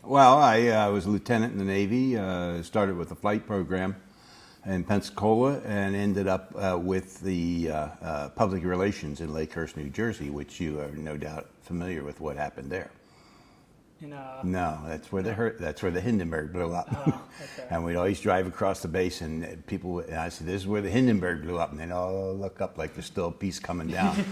Well, I was a lieutenant in the Navy, started with the flight program in Pensacola and ended up with the public relations in Lakehurst, New Jersey, which you are no doubt familiar with what happened there. In No, that's where the Hindenburg blew up. Oh, okay. And we'd always drive across the base, and and I said, "This is where the Hindenburg blew up," and they'd all look up like there's still a piece coming down.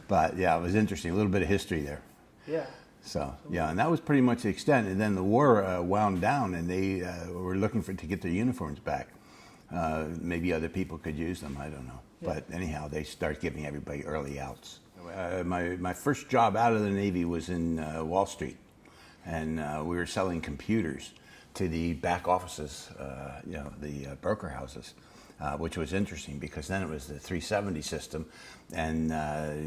But yeah, it was interesting. A little bit of history there. Yeah. So yeah, and that was pretty much the extent. And then the war wound down, and they were looking to get their uniforms back. Maybe other people could use them. I don't know. Yeah. But anyhow, they started giving everybody early outs. My first job out of the Navy was in Wall Street, and we were selling computers to the back offices, the broker houses. Which was interesting because then it was the 370 system, and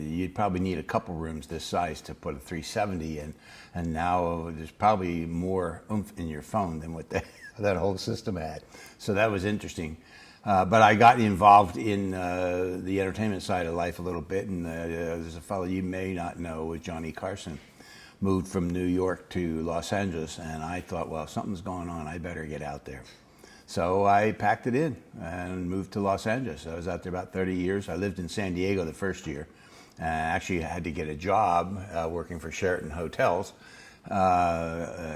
you'd probably need a couple rooms this size to put a 370 in, and now there's probably more oomph in your phone than what that whole system had. So that was interesting. But I got involved in the entertainment side of life a little bit, and there's a fellow you may not know, Johnny Carson, moved from New York to Los Angeles, and I thought, well, something's going on, I better get out there. So I packed it in and moved to Los Angeles. I was out there about 30 years. I lived in San Diego the first year. Actually, I had to get a job working for Sheraton Hotels,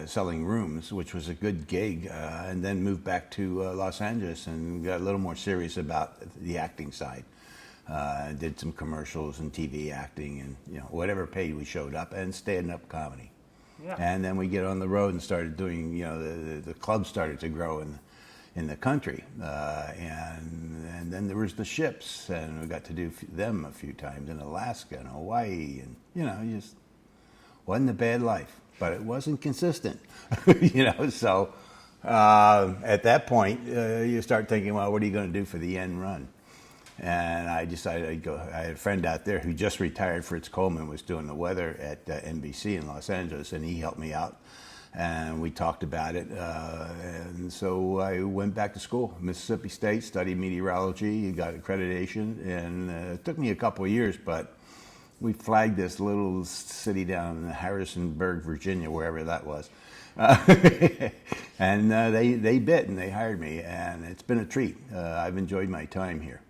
selling rooms, which was a good gig, and then moved back to Los Angeles and got a little more serious about the acting side. Did some commercials and TV acting and whatever paid we showed up, and stand-up comedy. Yeah. And then we get on the road and started doing, the clubs started to grow in the country, and then there was the ships, and we got to do them a few times in Alaska and Hawaii, and it just wasn't a bad life, but it wasn't consistent. So at that point you start thinking, well, what are you going to do for the end run? And I decided I'd go. I had a friend out there who just retired. Fritz Coleman was doing the weather at NBC in Los Angeles, and he helped me out. And we talked about it, and so I went back to school, Mississippi State, studied meteorology, got accreditation, and it took me a couple of years, but we flagged this little city down in Harrisonburg, Virginia, wherever that was, and they bit and they hired me, and it's been a treat. I've enjoyed my time here.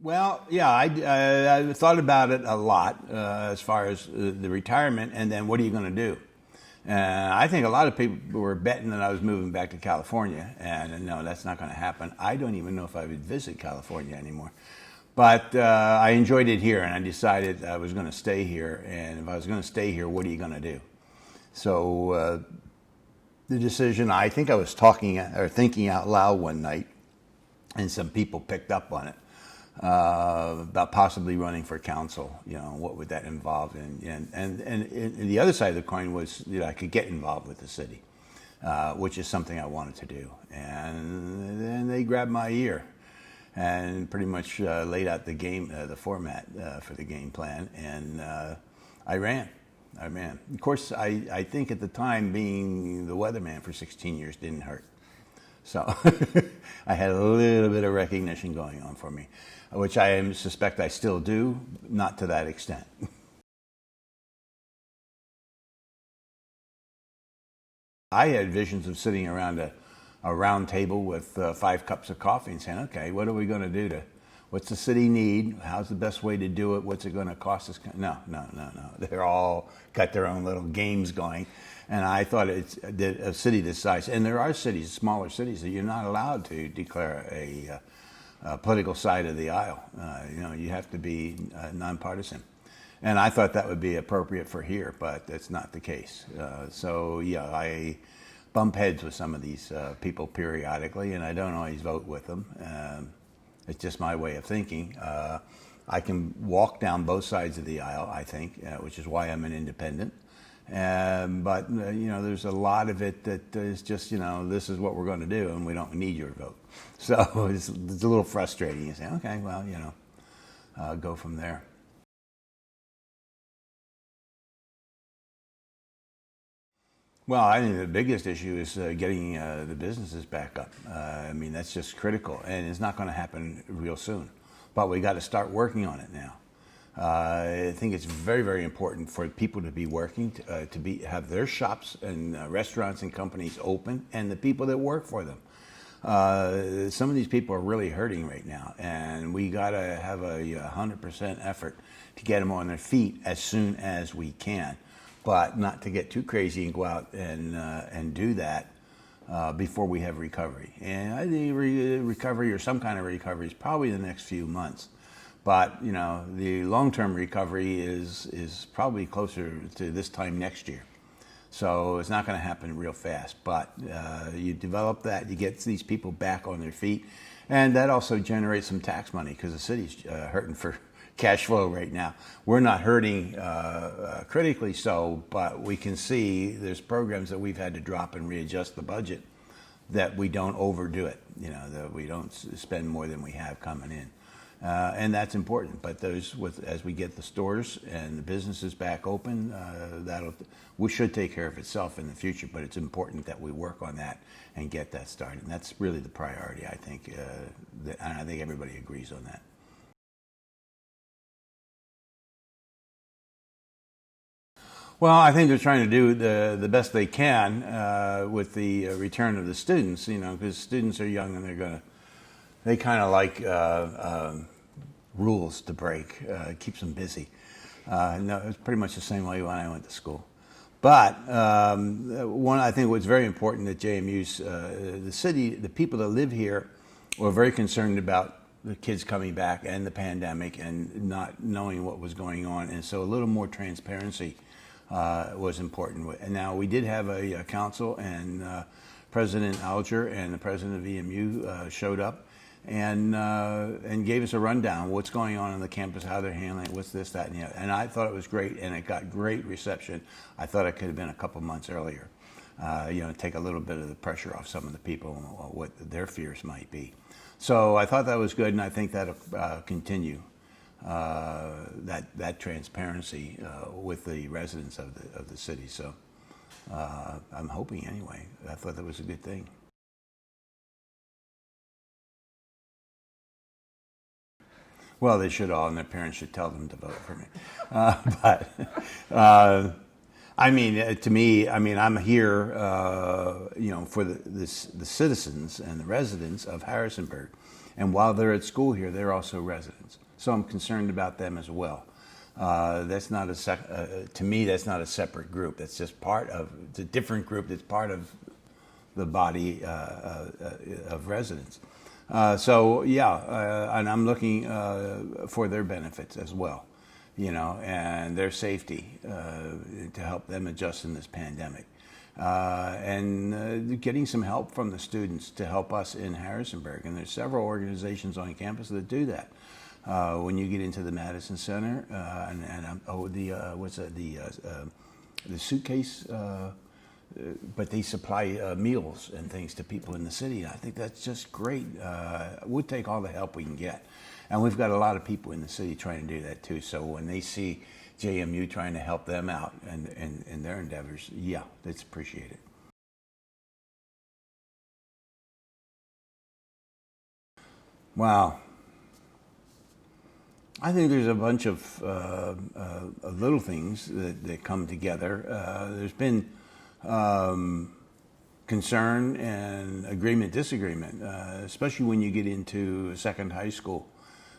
Well, yeah, I thought about it a lot as far as the retirement, and then what are you going to do? I think a lot of people were betting that I was moving back to California, and no, that's not going to happen. I don't even know if I would visit California anymore. But I enjoyed it here, and I decided I was going to stay here, and if I was going to stay here, what are you going to do? So the decision, I think I was thinking out loud one night, and some people picked up on it. About possibly running for council, what would that involve? And the other side of the coin was I could get involved with the city, which is something I wanted to do. And then they grabbed my ear and pretty much laid out the format for the game plan, and I ran. Of course, I think at the time being the weatherman for 16 years didn't hurt. So I had a little bit of recognition going on for me, which I suspect I still do, not to that extent. I had visions of sitting around a round table with 5 cups of coffee and saying, okay, what are we going to do what's the city need? How's the best way to do it? What's it going to cost us? No. They're all got their own little games going. And I thought it's a city this size, and there are cities, smaller cities, that you're not allowed to declare a political side of the aisle. You have to be nonpartisan. And I thought that would be appropriate for here, but that's not the case. I bump heads with some of these people periodically, and I don't always vote with them. It's just my way of thinking. I can walk down both sides of the aisle, I think, which is why I'm an independent. But there's a lot of it that is just, this is what we're going to do, and we don't need your vote. So it's a little frustrating. You say, okay, well, go from there. Well, I think the biggest issue is getting the businesses back up. That's just critical, and it's not going to happen real soon. But we got to start working on it now. I think it's very, very important for people to be working, have their shops and restaurants and companies open, and the people that work for them. Some of these people are really hurting right now, and we got to have a 100% effort to get them on their feet as soon as we can, but not to get too crazy and go out and do that before we have recovery. And I think recovery, or some kind of recovery, is probably the next few months. But the long-term recovery is probably closer to this time next year. So it's not going to happen real fast. But you develop that, you get these people back on their feet, and that also generates some tax money because the city's hurting for cash flow right now. We're not hurting critically so, but we can see there's programs that we've had to drop and readjust the budget that we don't overdo it. That we don't spend more than we have coming in. And that's important. But as we get the stores and the businesses back open, we should take care of itself in the future. But it's important that we work on that and get that started. And that's really the priority, I think. And I think everybody agrees on that. Well, I think they're trying to do the best they can with the return of the students. Because students are young and they kind of like rules to break. It keeps them busy. No, it's pretty much the same way when I went to school. But I think what's very important at JMU's, the city, the people that live here were very concerned about the kids coming back and the pandemic and not knowing what was going on. And so a little more transparency was important. And now we did have a council, and President Alger and the president of EMU showed up and gave us a rundown what's going on the campus, how they're handling it, what's this, that, and the other. And I thought it was great, and it got great reception. I thought it could have been a couple months earlier. Take a little bit of the pressure off some of the people, what their fears might be. So I thought that was good, and I think that'll continue that transparency with the residents of the city. So I'm hoping anyway. I thought that was a good thing. Well, they should all, and their parents should tell them to vote for me. To me, I'm here, for the citizens and the residents of Harrisonburg. And while they're at school here, they're also residents. So I'm concerned about them as well. That's not to me, that's not a separate group. That's just it's a different group that's part of the body of residents. And I'm looking for their benefits as well, and their safety to help them adjust in this pandemic. And getting some help from the students to help us in Harrisonburg. And there's several organizations on campus that do that. When you get into the Madison Center, the suitcase, but they supply meals and things to people in the city. I think that's just great. We'll take all the help we can get. And we've got a lot of people in the city trying to do that too. So when they see JMU trying to help them out and their endeavors, yeah, that's appreciated. Wow. I think there's a bunch of little things that come together. There's been concern and agreement, disagreement, especially when you get into a second high school.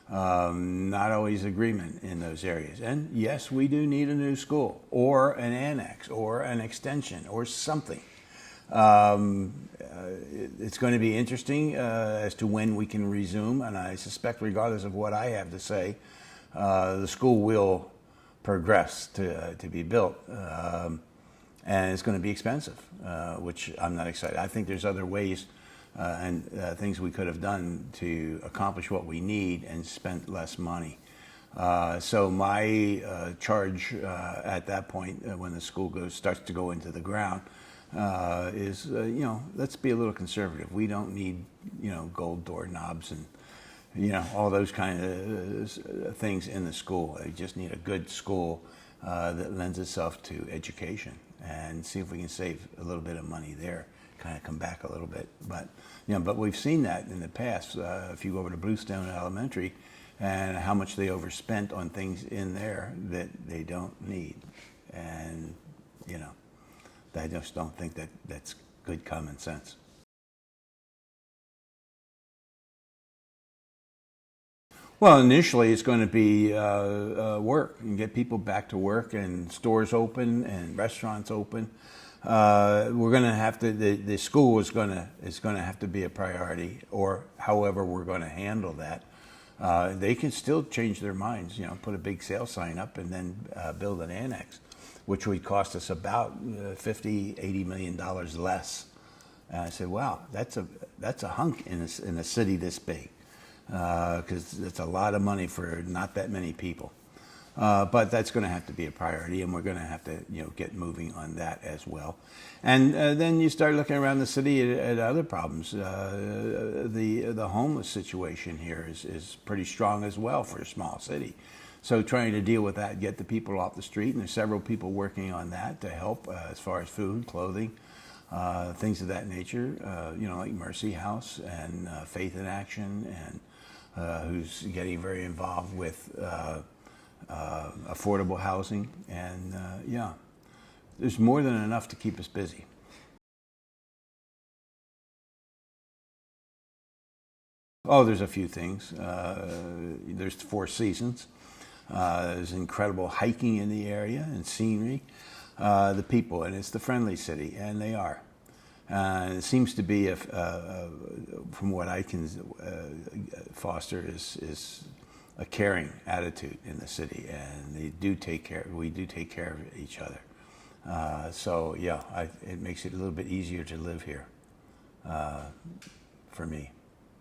Not always agreement in those areas. And yes, we do need a new school or an annex or an extension or something. It's going to be interesting as to when we can resume, and I suspect regardless of what I have to say, the school will progress to be built. And it's going to be expensive, which I'm not excited. I think there's other ways and things we could have done to accomplish what we need and spent less money. So my charge at that point, when the school starts to go into the ground, is let's be a little conservative. We don't need gold doorknobs and all those kind of things in the school. We just need a good school that lends itself to education, and see if we can save a little bit of money there, kind of come back a little bit. But but we've seen that in the past. If you go over to Bluestone Elementary, and how much they overspent on things in there that they don't need. And, you know, I just don't think that that's good common sense. Well, initially it's going to be work and get people back to work and stores open and restaurants open. We're going to have to. The school is going to have to be a priority, or however we're going to handle that. They can still change their minds. You know, put a big sale sign up and then build an annex, which would cost us about $50–80 million less. And I said, wow, that's a hunk in a city this big. Because it's a lot of money for not that many people. But that's going to have to be a priority, and we're going to have to, get moving on that as well. And then you start looking around the city at other problems. The homeless situation here is pretty strong as well for a small city. So trying to deal with that, get the people off the street, and there's several people working on that to help as far as food, clothing, things of that nature. Like Mercy House and Faith in Action, and who's getting very involved with affordable housing. And there's more than enough to keep us busy. Oh, there's a few things. There's 4 seasons. There's incredible hiking in the area and scenery. The people, and it's the friendly city, and they are. It seems to be, from what I can foster, is a caring attitude in the city, and we do take care of each other. It makes it a little bit easier to live here for me.